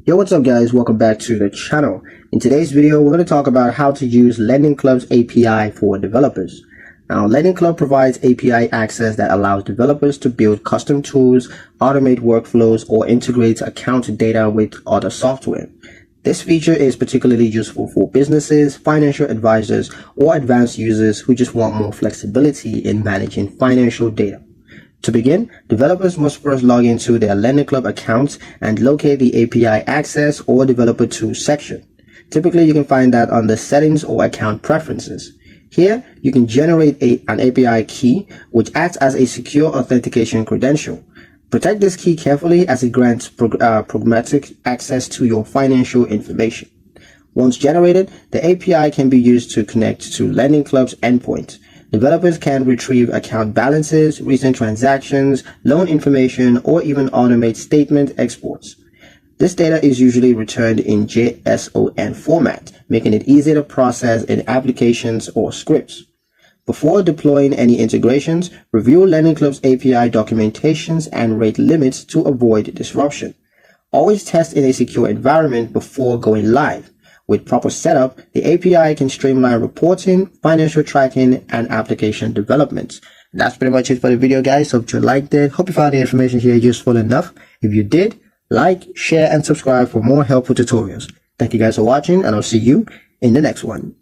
Yo, what's up guys? Welcome back to the channel. In today's video, we're going to talk about how to use LendingClub's API for developers. Now, LendingClub provides API access that allows developers to build custom tools, automate workflows, or integrate account data with other software. This feature is particularly useful for businesses, financial advisors, or advanced users who just want more flexibility in managing financial data. To begin, developers must first log into their LendingClub accounts and locate the API access or developer tools section. Typically, you can find that under settings or account preferences. Here, you can generate an API key, which acts as a secure authentication credential. Protect this key carefully as it grants programmatic access to your financial information. Once generated, the API can be used to connect to LendingClub's endpoint. Developers can retrieve account balances, recent transactions, loan information, or even automate statement exports. This data is usually returned in JSON format, making it easy to process in applications or scripts. Before deploying any integrations, review LendingClub's API documentations and rate limits to avoid disruption. Always test in a secure environment before going live. With proper setup, the API can streamline reporting, financial tracking, and application development. That's pretty much it for the video, guys. Hope you liked it. Hope you found the information here useful enough. If you did, like, share, and subscribe for more helpful tutorials. Thank you guys for watching, and I'll see you in the next one.